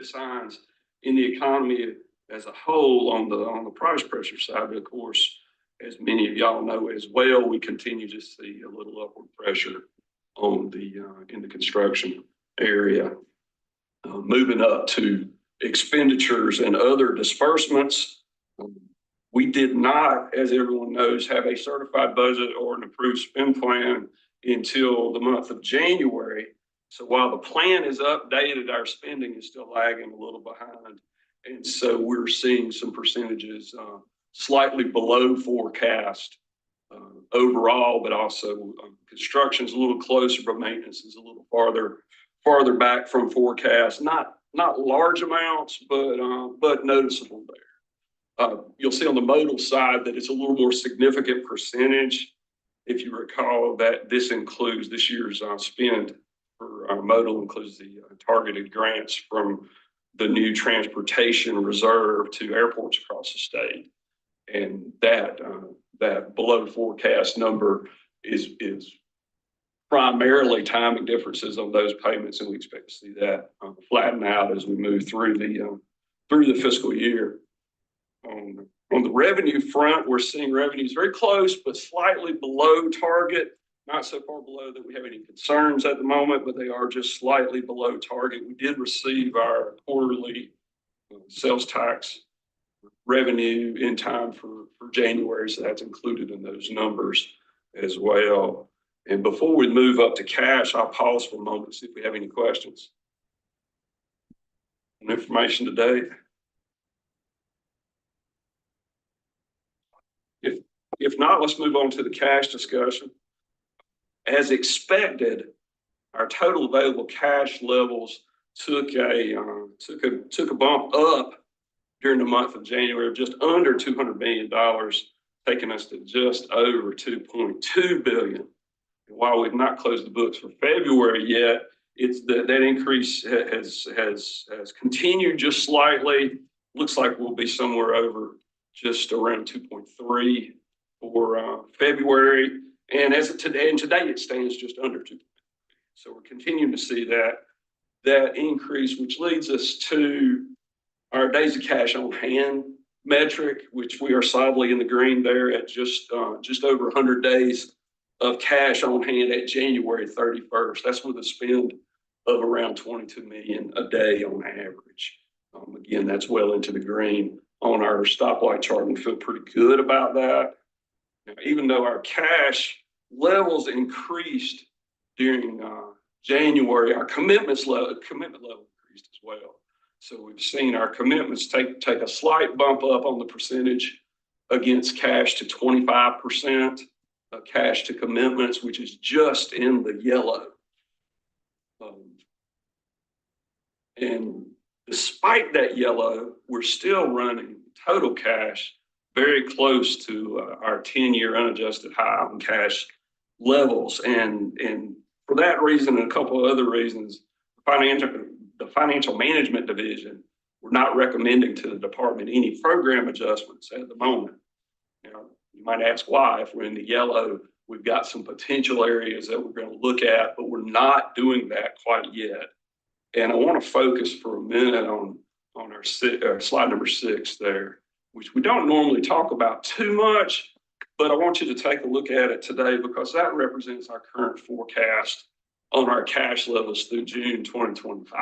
signs in the economy as a whole on the price pressure side. But of course, as many of y'all know as well, we continue to see a little upward pressure on in the construction area. Moving up to expenditures and other disbursements. We did not, as everyone knows, have a certified budget or an approved spend plan until the month of January. So while the plan is updated, our spending is still lagging a little behind. And so we're seeing some percentages slightly below forecast overall, but also construction's a little closer, but maintenance is a little farther back from forecast. Not large amounts, but noticeable there. You'll see on the modal side that it's a little more significant percentage. If you recall that this year's spend for modal includes the targeted grants from the new transportation reserve to airports across the state. And that below forecast number is primarily timing differences on those payments, and we expect to see that flatten out as we move through the fiscal year. On the revenue front, we're seeing revenues very close, but slightly below target. Not so far below that we have any concerns at the moment, but they are just slightly below target. We did receive our quarterly sales tax revenue in time for January, so that's included in those numbers as well. And before we move up to cash, I'll pause for a moment to see if we have any questions on information today. If not, let's move on to the cash discussion. As expected, our total available cash levels took a bump up during the month of January of just under $200 million, taking us to just over $2.2 billion. And while we've not closed the books for February yet, that increase has continued just slightly. Looks like we'll be somewhere over just around 2.3 for February. And as of today, it stands just under 2. So we're continuing to see that increase, which leads us to our days of cash on hand metric, which we are solidly in the green there at just over 100 days of cash on hand at January 31st. That's with a spend of around $22 million a day on average. Again, that's well into the green on our stoplight chart, and we feel pretty good about that. Now, even though our cash levels increased during January, our commitment level increased as well. So we've seen our commitments take a slight bump up on the percentage against cash to 25%, cash to commitments, which is just in the yellow. And despite that yellow, we're still running total cash very close to our 10-year unadjusted high on cash levels. And for that reason and a couple of other reasons, the financial management division, we're not recommending to the department any program adjustments at the moment. Now, you might ask why. If we're in the yellow, we've got some potential areas that we're going to look at, but we're not doing that quite yet. And I want to focus for a minute on our slide number 6 there, which we don't normally talk about too much, but I want you to take a look at it today because that represents our current forecast on our cash levels through June 2025.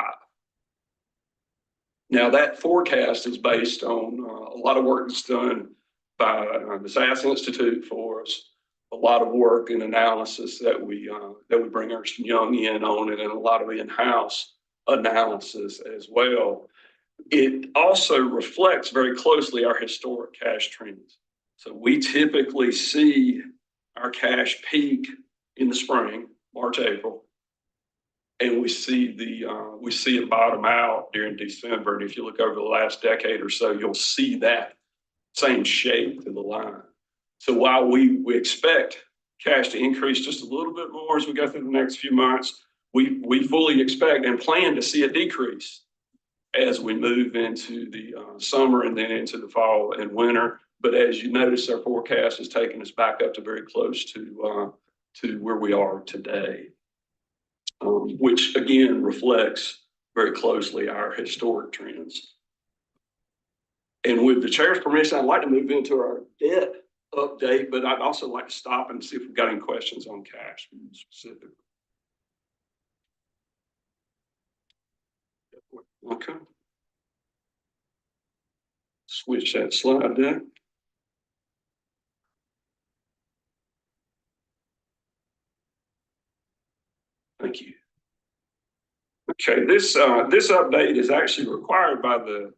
Now, that forecast is based on a lot of work that's done by the SAS Institute for us, a lot of work and analysis that we bring Ernst & Young in on, and a lot of in-house analysis as well. It also reflects very closely our historic cash trends. So we typically see our cash peak in the spring, March, April, and we see it bottom out during December. And if you look over the last decade or so, you'll see that same shape to the line. So while we expect cash to increase just a little bit more as we go through the next few months, we fully expect and plan to see a decrease as we move into the summer and then into the fall and winter. But as you notice, our forecast is taking us back up to very close to where we are today, which again reflects very closely our historic trends. And with the chair's permission, I'd like to move into our debt update, but I'd also like to stop and see if we've got any questions on cash specifically. Okay. Switch that slide deck. Thank you. Okay, this update is actually required by the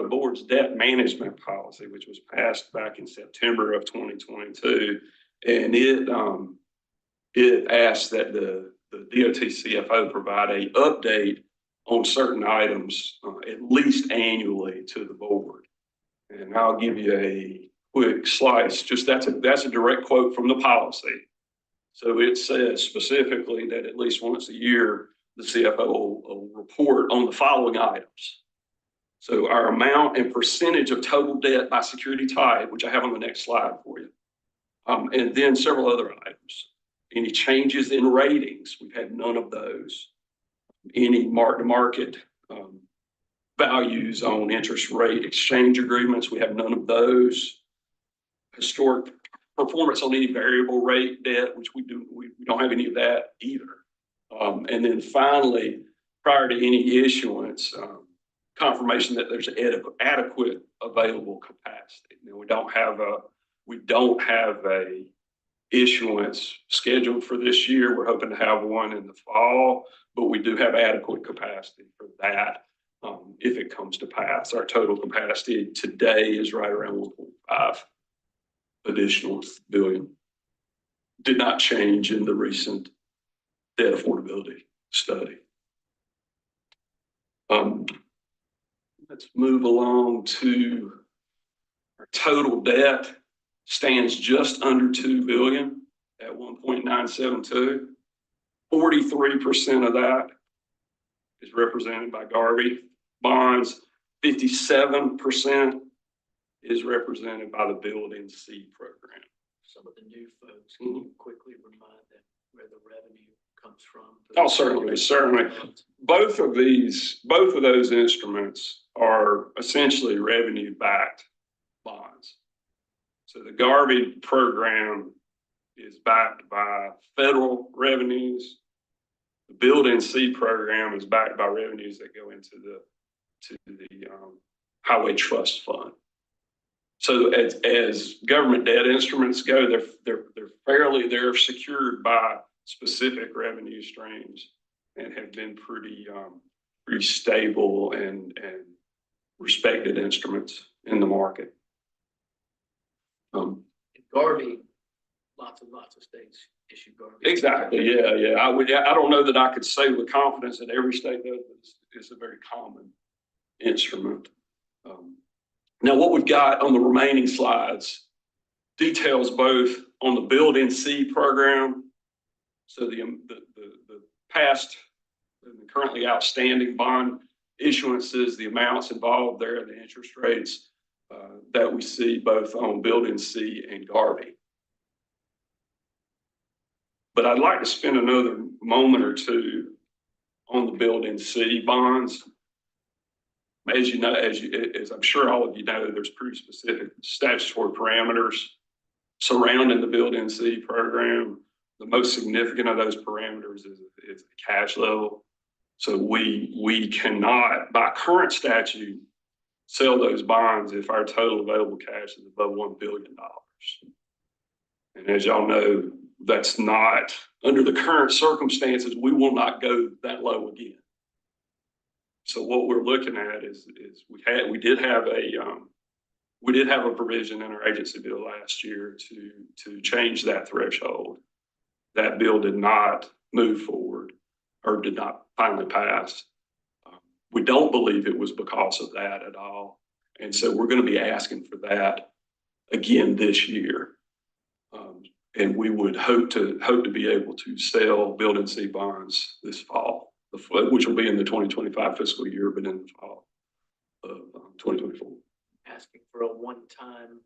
board's debt management policy, which was passed back in September of 2022, and it asks that the DOT CFO provide a update on certain items at least annually to the board. And I'll give you a quick slice. Just that's a direct quote from the policy. So it says specifically that at least once a year, the CFO will report on the following items. So our amount and percentage of total debt by security type, which I have on the next slide for you. And then several other items. Any changes in ratings? We've had none of those. Any mark-to-market values on interest rate exchange agreements? We have none of those. Historic performance on any variable rate debt, which we don't have any of that either. And then finally, prior to any issuance, confirmation that there's adequate available capacity. Now we don't have a issuance scheduled for this year. We're hoping to have one in the fall, but we do have adequate capacity for that if it comes to pass. Our total capacity today is right around 1.5 additional billion. Did not change in the recent debt affordability study. Let's move along to our total debt. Stands just under $2 billion at 1.972. 43% of that is represented by Garvey bonds. 57% is represented by the Building C program. Some of the new folks, can you quickly remind them where the revenue comes from? Oh, certainly. Both of those instruments are essentially revenue-backed bonds. So the Garvey program is backed by federal revenues. The Building C program is backed by revenues that go into the Highway Trust Fund. So as government debt instruments go, they're secured by specific revenue streams and have been pretty stable and respected instruments in the market. Garvey, lots of states issue Garvey. Exactly. Yeah. I don't know that I could say with confidence that every state does, but it's a very common instrument. Now, what we've got on the remaining slides details both on the Building C program. So the past and currently outstanding bond issuances, the amounts involved there, the interest rates that we see both on Building C and Garvey. But I'd like to spend another moment or on the Building C bonds. As you know, as I'm sure all of you know, there's pretty specific statutory parameters surrounding the Building C program. The most significant of those parameters is the cash level. So we cannot, by current statute, sell those bonds if our total available cash is above $1 billion. And as y'all know, that's not, under the current circumstances, we will not go that low again. So what we're looking at is we did have a provision in our agency bill last year to change that threshold. That bill did not move forward or did not finally pass. We don't believe it was because of that at all. And so we're going to be asking for that again this year. And we would hope to be able to sell Building C bonds this fall, which will be in the 2025 fiscal year, but in the fall of 2024. Asking for a one-time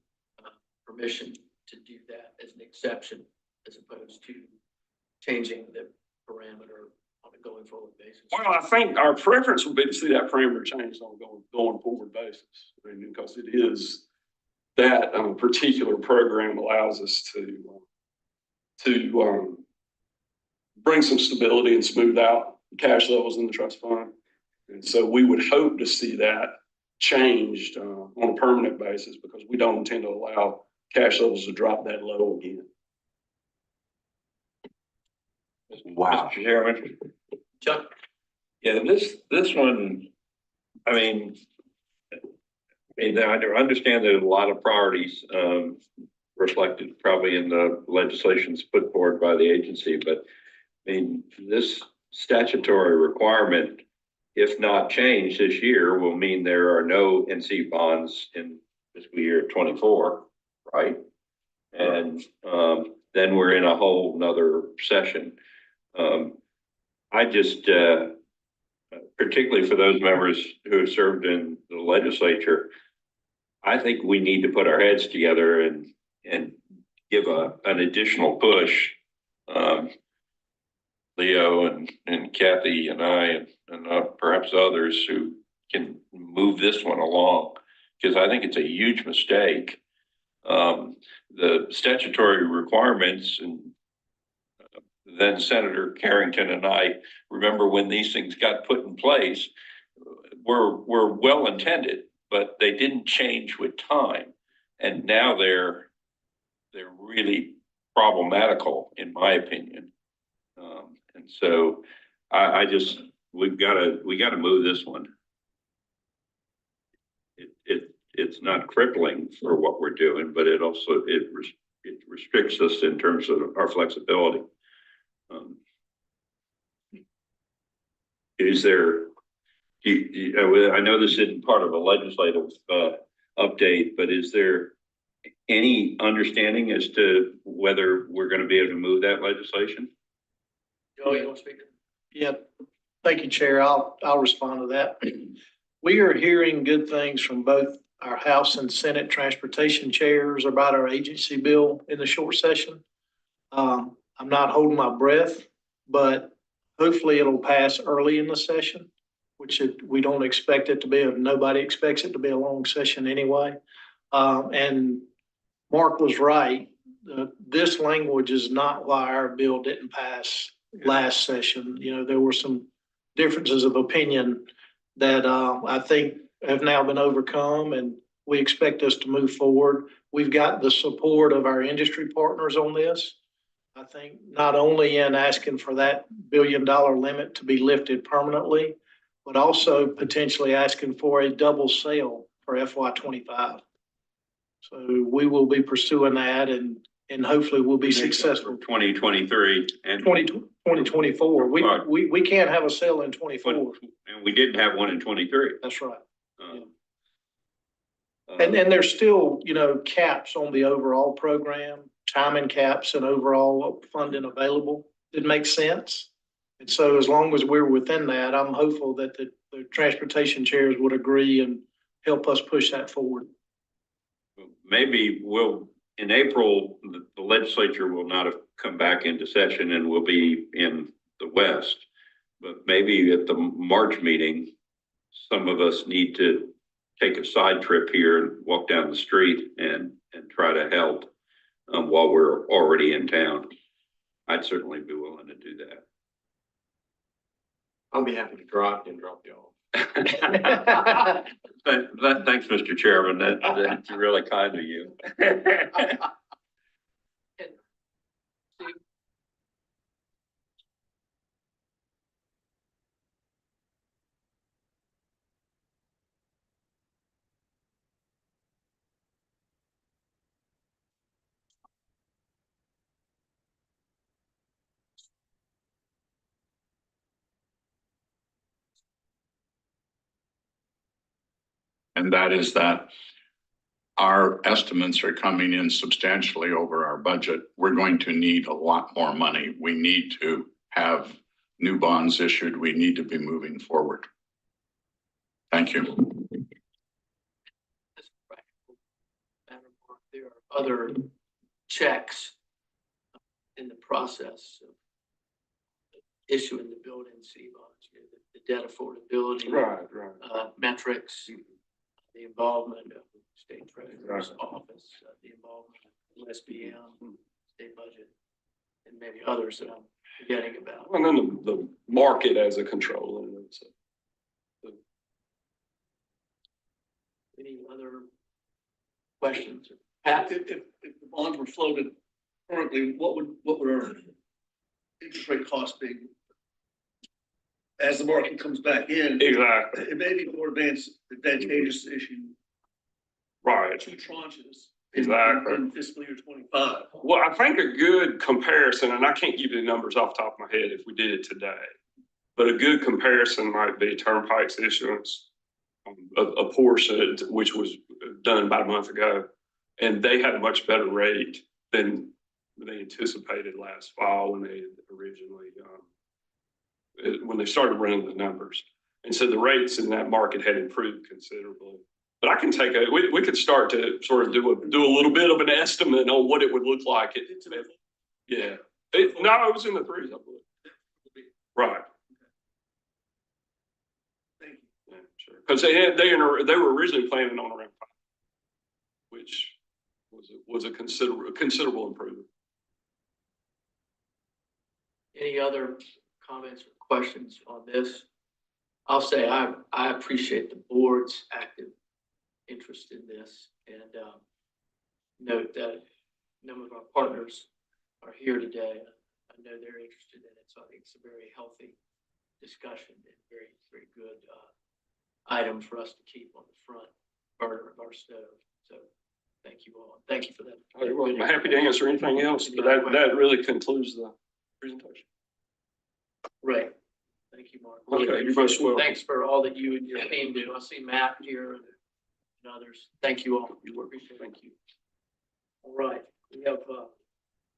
permission to do that as an exception, as opposed to changing the parameter on a a going forward basis? Well, I think our preference would be to see that parameter changed on a going forward basis. I mean, because it is that particular program allows us to bring some stability and smooth out cash levels in the trust fund. And so we would hope to see that changed on a permanent basis, because we don't intend to allow cash levels to drop that low again. Wow. Mr. Chairman. Chuck? Yeah, this one, I mean, I understand that a lot of priorities reflected probably in the legislations put forward by the agency, but I mean, this statutory requirement, if not changed this year, will mean there are no NC bonds in fiscal year 24, right? And then we're in a whole nother session. I just, particularly for those members who have served in the legislature, I think we need to put our heads together and give an additional push. Leo and Kathy and I and perhaps others who can move this one along, because I think it's a huge mistake. The statutory requirements, and then Senator Carrington and I remember when these things got put in place, were well intended, but they didn't change with time, and now they're really problematical, in my opinion. And so I just, we gotta move this one. It's not crippling for what we're doing, but it also, it restricts us in terms of our flexibility. Is there, I know this isn't part of a legislative update, but is there any understanding as to whether we're going to be able to move that legislation? Joe, you want to speak? Yeah, thank you, Chair. I'll respond to that. We are hearing good things from both our House and Senate transportation chairs about our agency bill in the short session. I'm not holding my breath, but hopefully it'll pass early in the session, which we don't expect it to be. Nobody expects it to be a long session anyway. And Mark was right. This language is not why our bill didn't pass last session. You know, there were some differences of opinion that I think have now been overcome, and we expect us to move forward. We've got the support of our industry partners on this. I think not only in asking for that $1 billion limit to be lifted permanently, but also potentially asking for a double sale for FY25. So we will be pursuing that, and hopefully we'll be successful. 2023 and 2024. We can't have a sale in 24. And we didn't have one in 23. That's right. And there's still, you know, caps on the overall program, timing caps and overall funding available. It makes sense. And so as long as we're within that, I'm hopeful that the transportation chairs would agree and help us push that forward. Maybe in April, the legislature will not have come back into session and will be in the West. But maybe at the March meeting, some of us need to take a side trip here and walk down the street and try to help while we're already in town. I'd certainly be willing to do that. I'll be happy to drop you off. Thanks, Mr. Chairman. That's really kind of you. And that is that our estimates are coming in substantially over our budget. We're going to need a lot more money. We need to have new bonds issued. We need to be moving forward. Thank you. There are other checks in the process of issuing the building C bonds, you know, the debt affordability. Right. Metrics, the involvement of the state treasurer's office, the involvement of SBM, state budget, and maybe others that I'm forgetting about. And then the market as a control. So. Any other questions? Pat? If the bonds were floated currently, what would our interest rate cost be? As the market comes back in, Exactly. it may be more advantageous to issue Right. 2 tranches. Exactly. In fiscal year 25. Well, I think a good comparison, and I can't give you the numbers off the top of my head if we did it today, but a good comparison might be Turnpike's issuance, a portion which was done about a month ago, and they had a much better rate than they anticipated last fall when they originally, when they started running the numbers. And so the rates in that market had improved considerably. But I can take we could start to sort of do a little bit of an estimate on what it would look like. Yeah. No, it was in the 3s, I believe. Right. Thank you. Yeah, sure. Because they were originally planning on around 5, which was a considerable improvement. Any other comments or questions on this? I'll say I appreciate the board's active interest in this, and note that a number of our partners are here today. I know they're interested in it, so I think it's a very healthy discussion and very, very good item for us to keep on the front burner of our stove. So thank you all. Thank you for that. I'm happy to answer anything else, but that really concludes the presentation. Right. Thank you, Mark. Okay, you're most welcome. Thanks for all that you and your team do. I see Matt here and others. Thank you all. You appreciate it. Thank you. All right, we have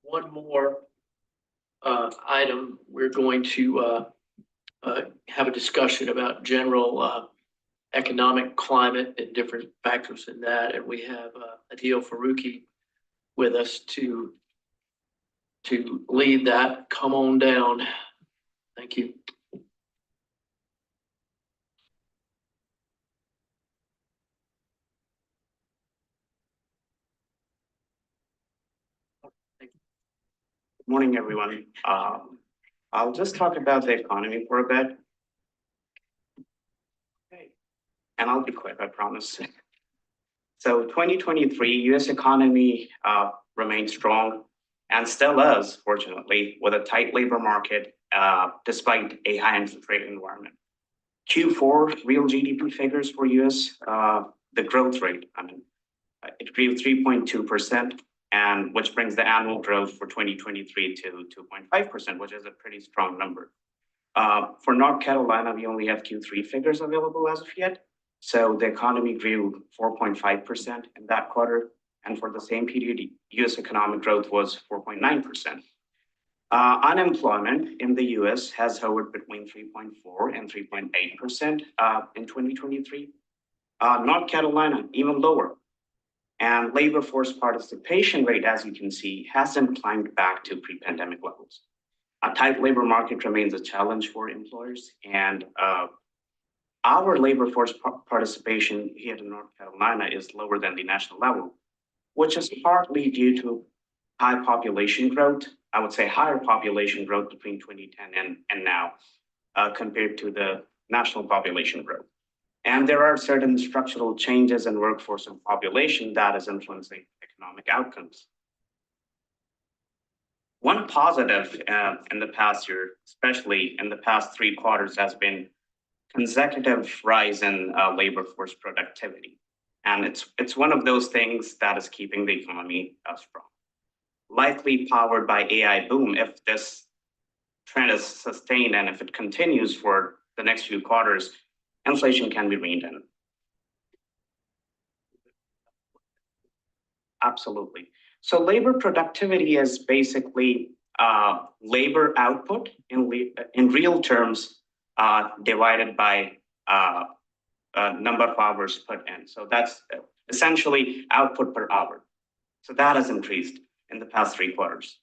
one more item. We're going to have a discussion about general economic climate and different factors in that. And we have Adil Faruqi with us to lead that. Come on down. Thank you. Morning, everyone. I'll just talk about the economy for a bit. Okay. And I'll be quick, I promise. So 2023 US economy remains strong and still is, fortunately, with a tight labor market despite a high interest rate environment. Q4 real GDP figures for US, the growth rate, it grew 3.2%. And which brings the annual growth for 2023 to 2.5%, which is a pretty strong number. For North Carolina, we only have Q3 figures available as of yet. So the economy grew 4.5% in that quarter. And for the same period, US economic growth was 4.9%. Unemployment in the US has hovered between 3.4 and 3.8% in 2023. North Carolina, even lower. And labor force participation rate, as you can see, hasn't climbed back to pre-pandemic levels. A tight labor market remains a challenge for employers, and our labor force participation here in North Carolina is lower than the national level, which is partly due to high population growth. I would say higher population growth between 2010 and now compared to the national population growth. And there are certain structural changes in workforce and population that is influencing economic outcomes. One positive in the past year, especially in the past 3 quarters, has been consecutive rise in labor force productivity. And it's one of those things that is keeping the economy strong. Likely powered by AI boom, if this trend is sustained and if it continues for the next few quarters, inflation can be reined in. Absolutely. So labor productivity is basically labor output in real terms divided by number of hours put in. So that's essentially output per hour. So that has increased in the past 3 quarters.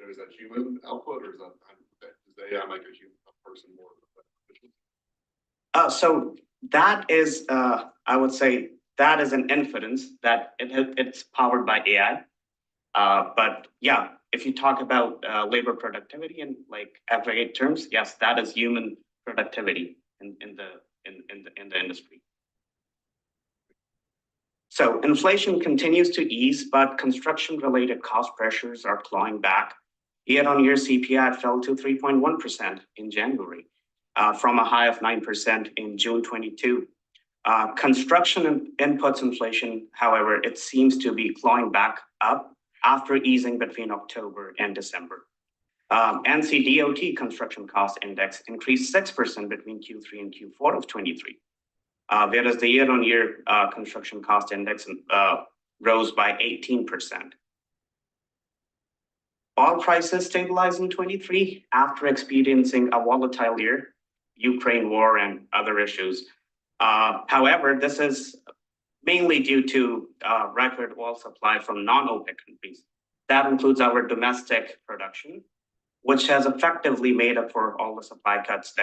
is that human output or is that, does the AI make a person more efficient? So that is, I would say, that is an inference that it's powered by AI. But yeah, if you talk about labor productivity in like aggregate terms, yes, that is human productivity in the industry. So inflation continues to ease, but construction-related cost pressures are clawing back. Year-on-year CPI fell to 3.1% in January, from a high of 9% in June 22. Construction inputs inflation, however, it seems to be clawing back up after easing between October and December. NCDOT construction cost index increased 6% between Q3 and Q4 of 23. Whereas the year-on-year construction cost index rose by 18%. Oil prices stabilized in 23 after experiencing a volatile year, Ukraine war and other issues. However, this is mainly due to record oil supply from non-OPEC countries. That includes our domestic production, which has effectively made up for all the supply cuts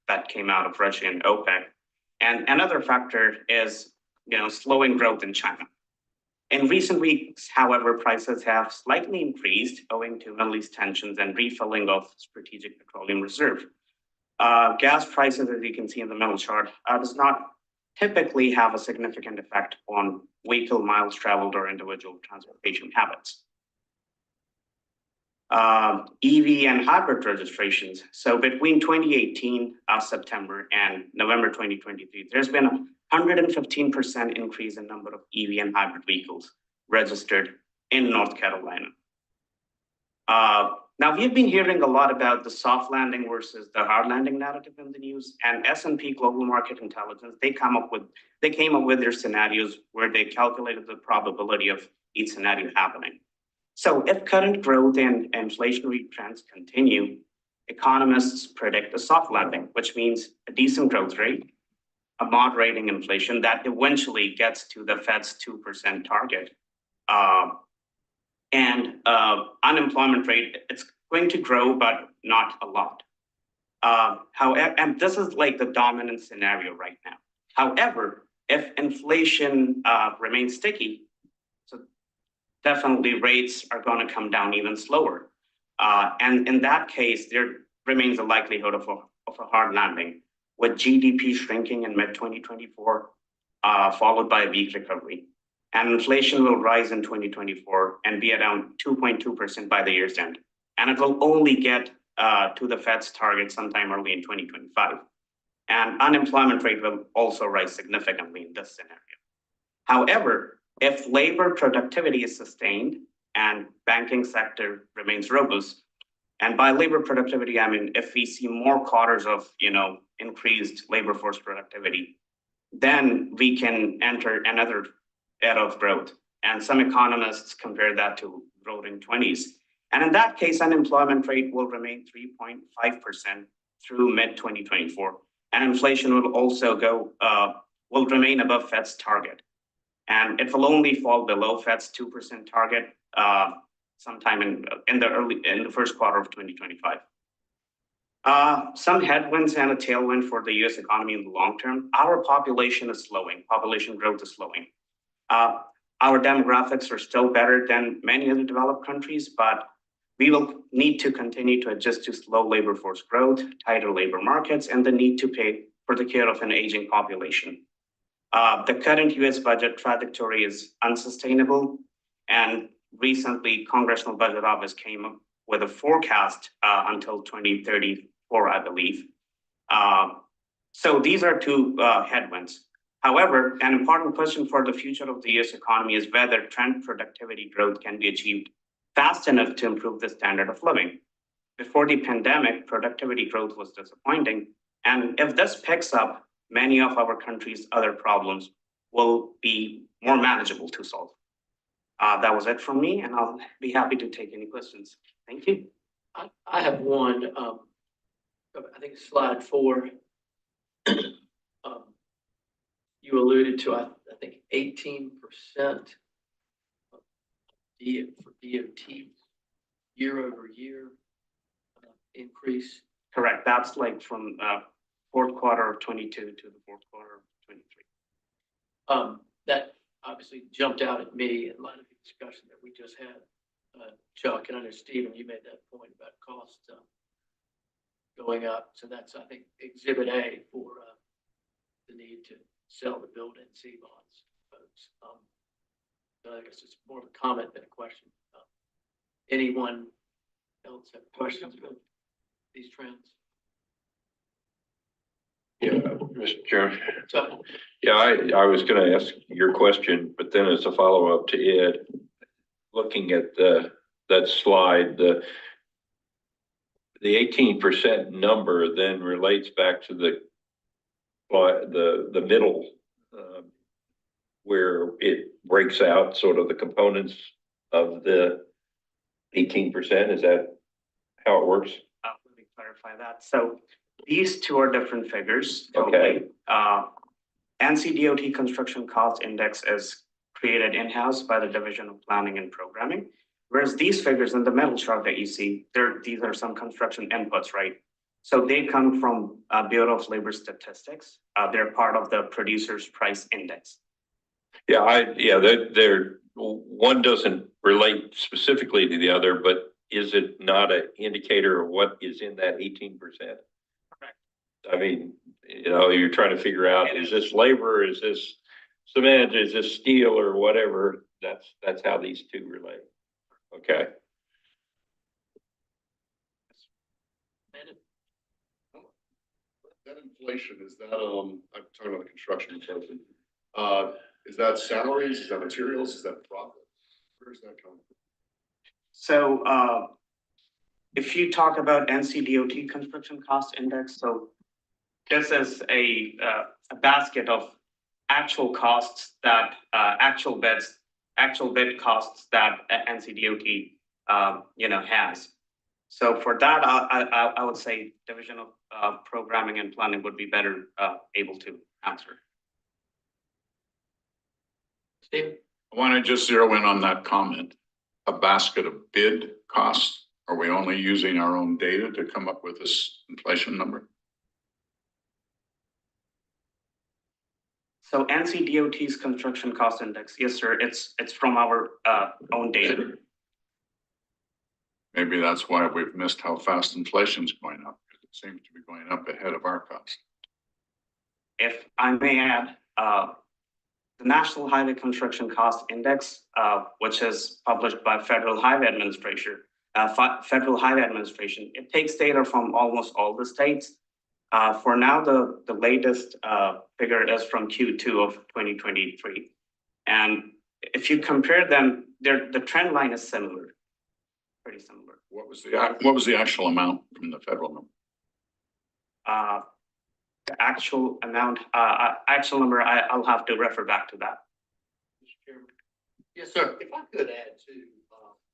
that came out of Russia and OPEC. And another factor is, slowing growth in China. In recent weeks, however, prices have slightly increased owing to Middle East tensions and refilling of strategic petroleum reserve. Gas prices, as you can see in the middle chart, does not typically have a significant effect on vehicle miles traveled or individual transportation habits. EV and hybrid registrations. So between 2018 September and November 2023, there's been a 115% increase in number of EV and hybrid vehicles registered in North Carolina. Now we've been hearing a lot about the soft landing versus the hard landing narrative in the news, and S&P Global Market Intelligence, they came up with their scenarios where they calculated the probability of each scenario happening. So if current growth and inflationary trends continue, economists predict a soft landing, which means a decent growth rate, a moderating inflation that eventually gets to the Fed's 2% target. And unemployment rate, it's going to grow, but not a lot. However, and this is like the dominant scenario right now. However, if inflation remains sticky, definitely rates are going to come down even slower. And in that case, there remains a likelihood of a hard landing, with GDP shrinking in mid-2024, followed by a weak recovery. And inflation will rise in 2024 and be around 2.2% by the year's end. And it will only get to the Fed's target sometime early in 2025. And unemployment rate will also rise significantly in this scenario. However, if labor productivity is sustained and banking sector remains robust, and by labor productivity, I mean, if we see more quarters of, increased labor force productivity, then we can enter another era of growth. And some economists compare that to roaring 20s. And in that case, unemployment rate will remain 3.5% through mid-2024. And inflation will also will remain above Fed's target. And it will only fall below Fed's 2% target sometime in the first quarter of 2025. Some headwinds and a tailwind for the US economy in the long term. Our population is slowing, population growth is slowing. Our demographics are still better than many other developed countries, but we will need to continue to adjust to slow labor force growth, tighter labor markets, and the need to pay for the care of an aging population. The current US budget trajectory is unsustainable, and recently Congressional Budget Office came up with a forecast until 2034, I believe. So these are two headwinds. However, an important question for the future of the US economy is whether trend productivity growth can be achieved fast enough to improve the standard of living. Before the pandemic, productivity growth was disappointing, and if this picks up, many of our country's other problems will be more manageable to solve. That was it from me, and I'll be happy to take any questions. Thank you. I have one, I think slide 4. You alluded to, I think 18% for DOT year-over-year increase? Correct. That's like from fourth quarter of 22 to the fourth quarter of 23. That obviously jumped out at me in light of the discussion that we just had. Chuck, and I know Stephen, you made that point about cost going up. So that's, I think, exhibit A for the need to sell the build NC bonds, folks. So I guess it's more of a comment than a question. Anyone else have questions about these trends? Yeah, Mr. Chairman. So, Yeah, I was gonna ask your question, but then as a follow-up to Ed, looking at that slide, the 18% number then relates back to the middle, where it breaks out sort of the components of the 18%. Is that how it works? Let me clarify that. So these two are different figures. Okay. NCDOT Construction Cost Index is created in-house by the Division of Planning and Programming. Whereas these figures in the middle chart that you see, these are some construction inputs, right? So they come from Bureau of Labor Statistics. They're part of the Producer's Price Index. Yeah, they're one doesn't relate specifically to the other, but is it not an indicator of what is in that 18%? Correct. I mean, you're trying to figure out, is this labor, is this cement, is this steel or whatever? That's how these two relate. Okay. That inflation, is that, I'm talking about the construction person. Is that salaries? Is that materials? Is that profit? Where's that coming from? So if you talk about NCDOT Construction Cost Index, so this is a basket of actual costs that actual bid costs that NCDOT has. So for that, I would say Division of Programming and Planning would be better able to answer. Steve? I want to just zero in on that comment. A basket of bid costs. Are we only using our own data to come up with this inflation number? So NCDOT's Construction Cost Index, yes, sir. It's from our own data. Maybe that's why we've missed how fast inflation's going up. Because it seems to be going up ahead of our cost. If I may add, the National Highway Construction Cost Index, which is published by Federal Highway Administration, it takes data from almost all the states. For now, the latest figure is from Q2 of 2023. And if you compare them, the trend line is similar, pretty similar. What was the actual amount from the federal number? The actual amount, actual number, I'll have to refer back to that. Mr. Chairman, Yes, sir. if I could add to,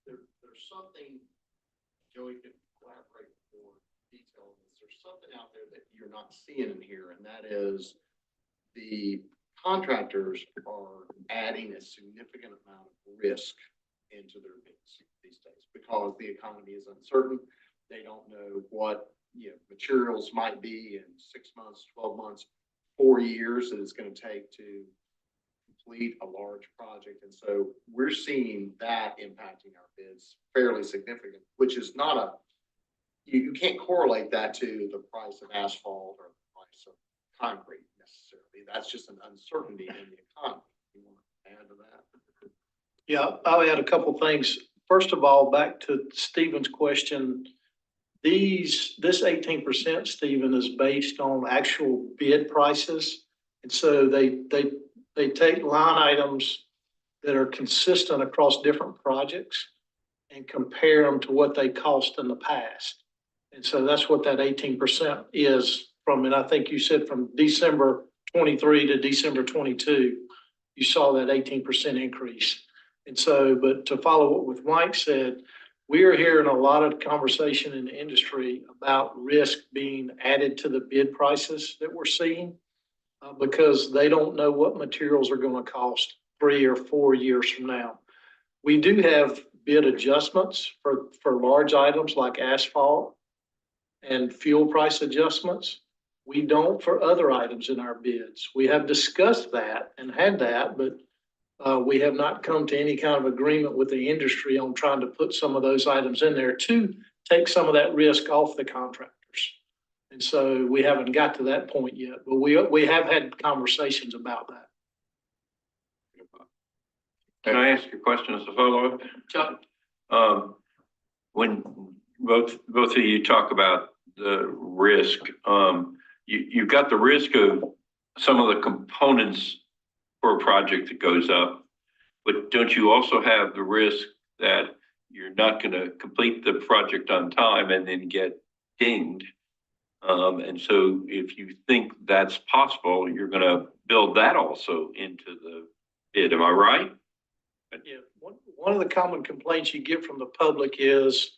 there's something, Joey could elaborate more detail on this. There's something out there that you're not seeing in here, and that is the contractors are adding a significant amount of risk into their bids these days because the economy is uncertain. They don't know what materials might be in 6 months, 12 months, 4 years that it's going to take to complete a large project. And so we're seeing that impacting our bids fairly significant, which is not you can't correlate that to the price of asphalt or the price of concrete necessarily. That's just an uncertainty in the economy. You want to add to that? Yeah, I'll add a couple things. First of all, back to Stephen's question, this 18%, Stephen, is based on actual bid prices. And so they take line items that are consistent across different projects and compare them to what they cost in the past. And so that's what that 18% is from, and I think you said from December 23 to December 22, you saw that 18% increase. And so, but to follow what Mike said, we are hearing a lot of conversation in the industry about risk being added to the bid prices that we're seeing because they don't know what materials are going to cost 3 or 4 years from now. We do have bid adjustments for large items like asphalt and fuel price adjustments. We don't for other items in our bids. We have discussed that and had that, but we have not come to any kind of agreement with the industry on trying to put some of those items in there to take some of that risk off the contractors. And so we haven't got to that point yet, but we have had conversations about that. Can I ask a question as a follow-up? Chuck, When both of you talk about the risk, you've got the risk of some of the components for a project that goes up, but don't you also have the risk that you're not going to complete the project on time and then get dinged? And so if you think that's possible, you're going to build that also into the bid. Am I right? Yeah, one of the common complaints you get from the public is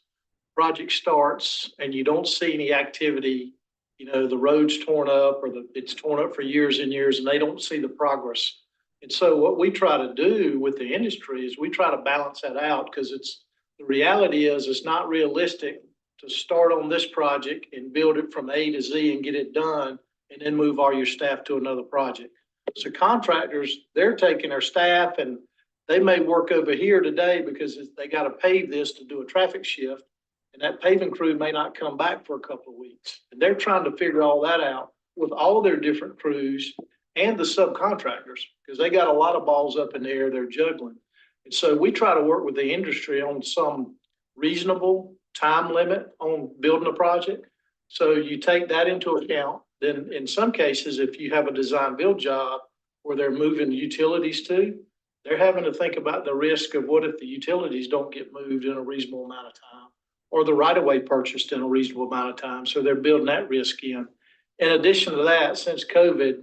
project starts and you don't see any activity. You know, the road's torn up or it's torn up for years and years and they don't see the progress. And so what we try to do with the industry is we try to balance that out because the reality is it's not realistic to start on this project and build it from A to Z and get it done and then move all your staff to another project. So contractors, they're taking their staff and they may work over here today because they got to pave this to do a traffic shift. And that paving crew may not come back for a couple of weeks. And they're trying to figure all that out with all their different crews and the subcontractors, because they got a lot of balls up in the air they're juggling. And so we try to work with the industry on some reasonable time limit on building a project. So you take that into account. Then in some cases, if you have a design build job where they're moving utilities to, they're having to think about the risk of what if the utilities don't get moved in a reasonable amount of time or the right of way purchased in a reasonable amount of time. So they're building that risk in. In addition to that, since COVID,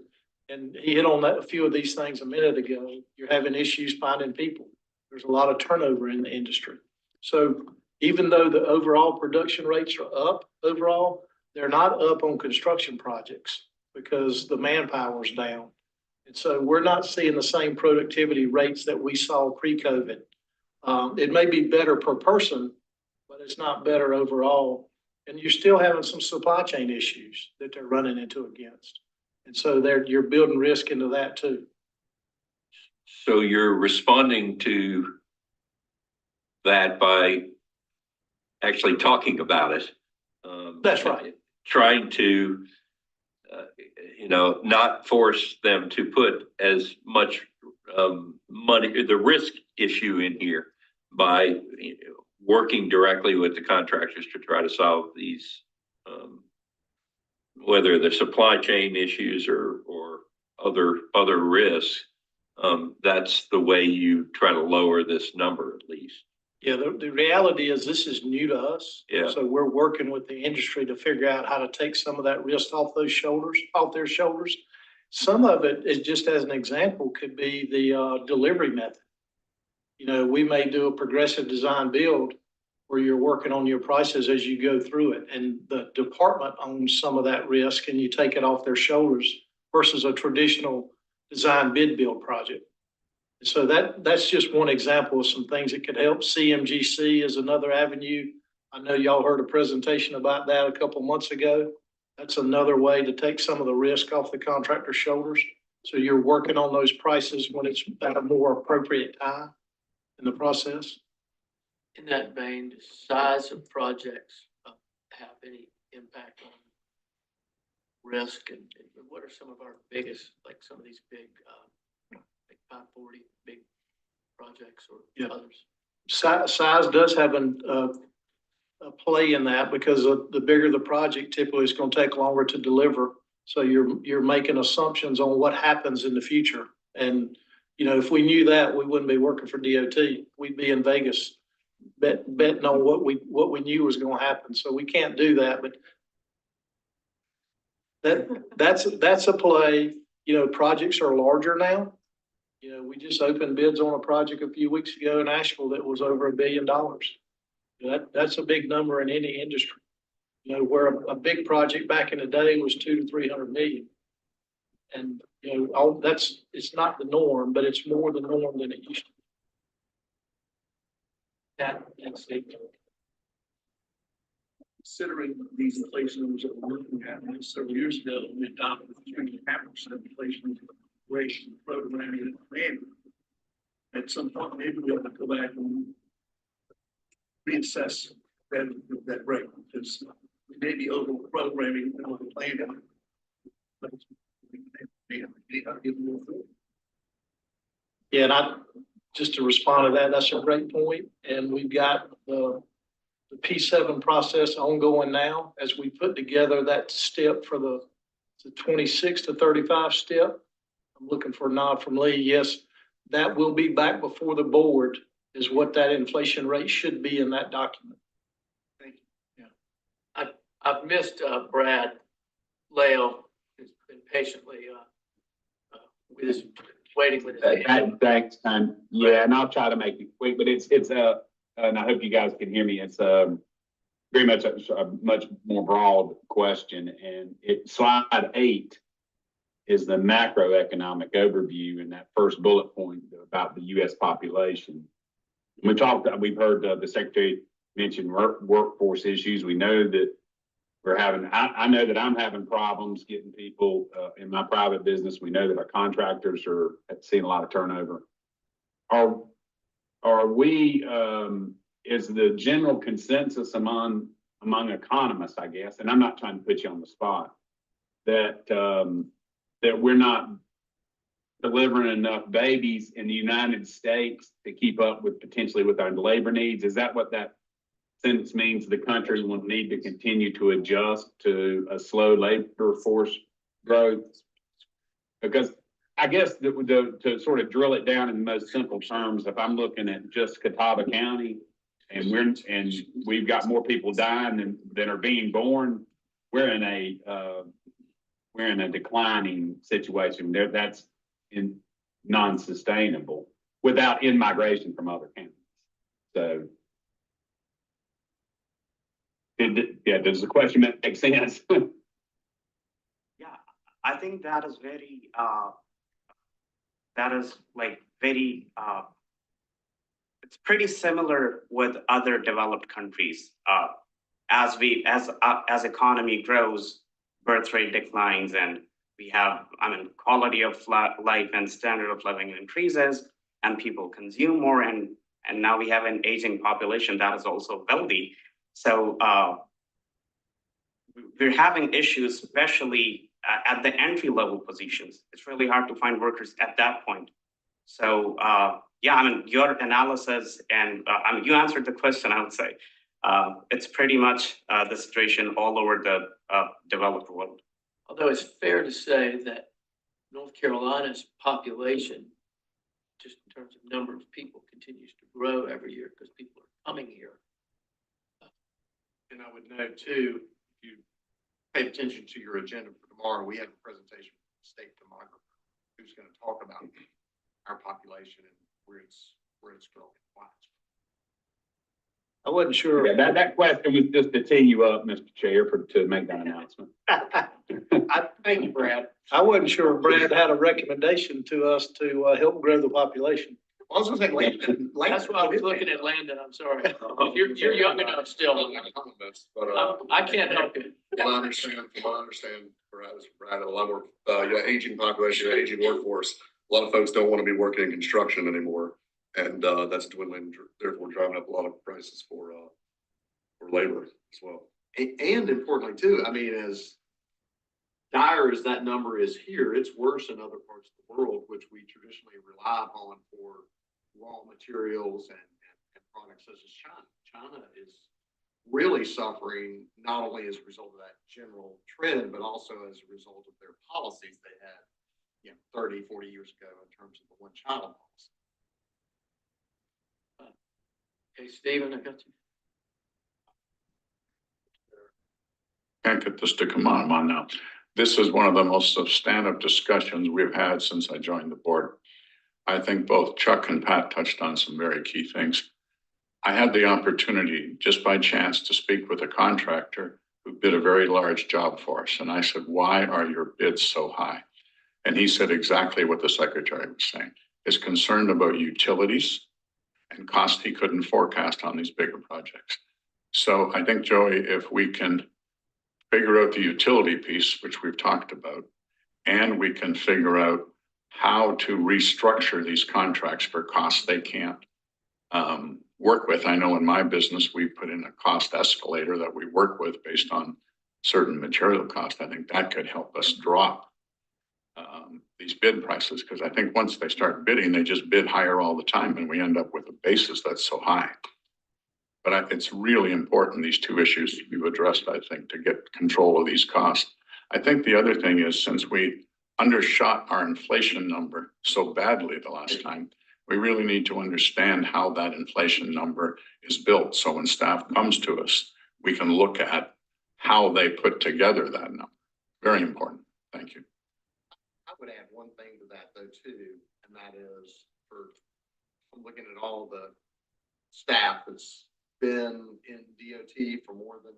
and he hit on that, a few of these things a minute ago, you're having issues finding people. There's a lot of turnover in the industry. So even though the overall production rates are up overall, they're not up on construction projects because the manpower's down. And so we're not seeing the same productivity rates that we saw pre-COVID. It may be better per person, but it's not better overall. And you're still having some supply chain issues that they're running into against. And so you're building risk into that too. So you're responding to that by actually talking about it. That's right. Trying to, not force them to put as much money, the risk issue in here by working directly with the contractors to try to solve these, whether the supply chain issues or other risks. That's the way you try to lower this number at least. Yeah, the reality is this is new to us. Yeah. So we're working with the industry to figure out how to take some of that risk off their shoulders. Some of it is just as an example could be the delivery method. You know, we may do a progressive design build where you're working on your prices as you go through it. And the department owns some of that risk and you take it off their shoulders versus a traditional design bid build project. So that's just one example of some things that could help. CMGC is another avenue. I know y'all heard a presentation about that a couple of months ago. That's another way to take some of the risk off the contractor's shoulders. So you're working on those prices when it's at a more appropriate time in the process. in that vein, does size of projects have any impact on risk? And what are some of our biggest, like some of these big, like 540 big projects or Yeah. others? Size does have a play in that because the bigger the project, typically it's going to take longer to deliver. So you're making assumptions on what happens in the future. And, you know, if we knew that, we wouldn't be working for DOT. We'd be in Vegas betting on what we knew was going to happen. So we can't do that, but that's a play. You know, projects are larger now. You know, we just opened bids on a project a few weeks ago in Asheville that was over $1 billion. That's a big number in any industry. You know, where a big project back in the day was 200 to 300 million. And, you know, it's not the norm, but it's more the norm than it used to be. Considering these inflation numbers that we're looking at several years ago, we adopted the 3.5% inflation rate programming and planning. At some point, maybe we have to go back and reassess that rate, because we may be over programming and over planning. But Yeah, and just to respond to that, that's a great point. And we've got the P7 process ongoing now as we put together that step for the 26 to 35 step. I'm looking for a nod from Lee. Yes, that will be back before the board is what that inflation rate should be in that document. Thank you. Yeah. I've missed Brad Leo, who's been patiently with his, waiting with his. Thanks, yeah, and I'll try to make it quick, but it's and I hope you guys can hear me. It's very much a much more broad question, and slide 8 is the macroeconomic overview in that first bullet point about the U.S. population. We've heard the Secretary mention workforce issues. We know that we're having, I know that I'm having problems getting people in my private business. We know that our contractors are seeing a lot of turnover. Are we, is the general consensus among economists, I guess, and I'm not trying to put you on the spot, that that we're not delivering enough babies in the United States to keep up with potentially with our labor needs? Is that what that sentence means? The country will need to continue to adjust to a slow labor force growth? Because I guess to sort of drill it down in the most simple terms, if I'm looking at just Catawba County and we've got more people dying than are being born, we're in a declining situation there. That's non-sustainable without in-migration from other counties. So, does the question make sense? Yeah, I think that is very, it's pretty similar with other developed countries. As economy grows, birth rate declines, and we have, quality of life and standard of living increases, and people consume more, and now we have an aging population that is also wealthy. So we're having issues, especially at the entry level positions. It's really hard to find workers at that point. So yeah, your analysis and you answered the question, I would say. It's pretty much the situation all over the developed world. Although it's fair to say that North Carolina's population, just in terms of number of people, continues to grow every year because people are coming here. And I would note too, if you pay attention to your agenda for tomorrow, we have a presentation from the state demographer who's going to talk about our population and where it's growing. I wasn't sure. Yeah, that question was just to tee you up, Mr. Chair, to make that announcement. Thank you, Brad. I wasn't sure if Brad had a recommendation to us to help grow the population. I was going to say, Landon. That's why I was looking at Landon, I'm sorry. You're young enough still. I can't help it. From my understanding, Brad, a lot more, aging population, aging workforce. A lot of folks don't want to be working in construction anymore, and that's dwindling, therefore driving up a lot of prices for labor as well. And importantly too, as dire as that number is here, it's worse in other parts of the world, which we traditionally rely upon for raw materials and products such as China. China is really suffering not only as a result of that general trend, but also as a result of their policies they had 30, 40 years ago in terms of the one China policy. Okay, Stephen, I got you. Can't get this to come on now. This is one of the most substantive discussions we've had since I joined the board. I think both Chuck and Pat touched on some very key things. I had the opportunity, just by chance, to speak with a contractor who bid a very large job for us. And I said, why are your bids so high? And he said exactly what the secretary was saying. Is concerned about utilities and cost he couldn't forecast on these bigger projects. So I think, Joey, if we can figure out the utility piece, which we've talked about, and we can figure out how to restructure these contracts for costs they can't work with. I know in my business, we put in a cost escalator that we work with based on certain material costs. I think that could help us drop these bid prices, because I think once they start bidding, they just bid higher all the time, and we end up with a basis that's so high. But it's really important, these two issues you've addressed, I think, to get control of these costs. I think the other thing is, since we undershot our inflation number so badly the last time, we really need to understand how that inflation number is built. So when staff comes to us, we can look at how they put together that number. Very important. Thank you. I would add one thing to that though too, and that is from looking at all the staff that's been in DOT for more than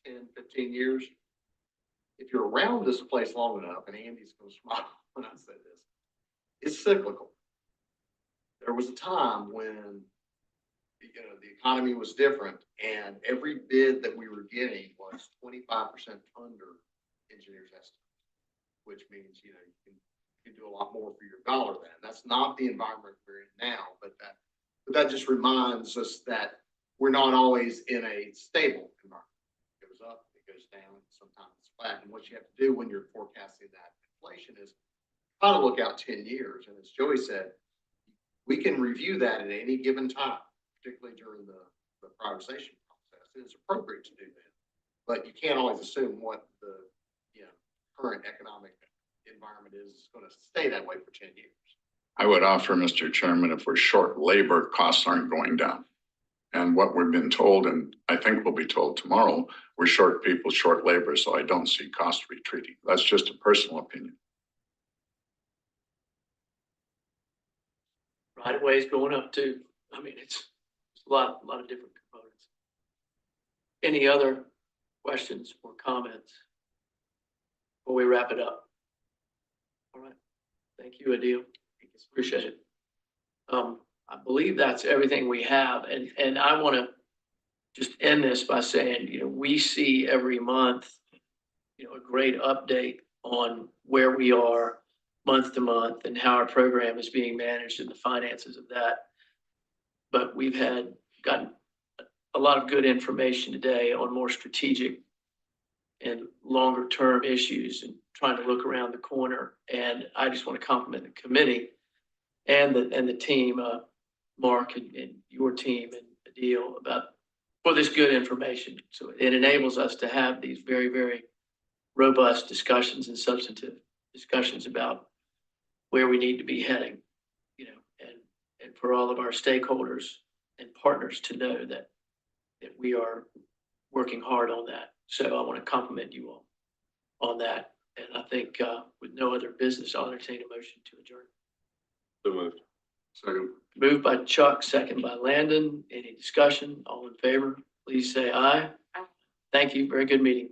10, 15 years. If you're around this place long enough, and Andy's gonna smile when I say this, it's cyclical. There was a time when, the economy was different, and every bid that we were getting was 25% under engineer's estimate, which means, you can do a lot more for your dollar then. That's not the environment we're in now, but that just reminds us that we're not always in a stable environment. It goes up, it goes down, sometimes it's flat. And what you have to do when you're forecasting that inflation is try to look out 10 years. And as Joey said, we can review that at any given time, particularly during the privatization process. It is appropriate to do that, but you can't always assume what the current economic environment is going to stay that way for 10 years. I would offer, Mr. Chairman, if we're short labor, costs aren't going down. And what we've been told, and I think we'll be told tomorrow, we're short people, short labor, so I don't see cost retreating. That's just a personal opinion. Right of ways going up too. I mean, it's a lot of different components. Any other questions or comments before we wrap it up? All right. Thank you, Adil. Appreciate it. I believe that's everything we have. And I want to just end this by saying, we see every month, a great update on where we are month to month and how our program is being managed and the finances of that. But we've gotten a lot of good information today on more strategic and longer term issues and trying to look around the corner. And I just want to compliment the committee and the team, Mark and your team and Adil for this good information. So it enables us to have these very, very robust discussions and substantive discussions about where we need to be heading, and for all of our stakeholders and partners to know that we are working hard on that. So I want to compliment you all on that. And I think with no other business, I'll entertain a motion to adjourn. So moved. Second. Moved by Chuck, second by Landon. Any discussion? All in favor, please say aye. Thank you. Very good meeting.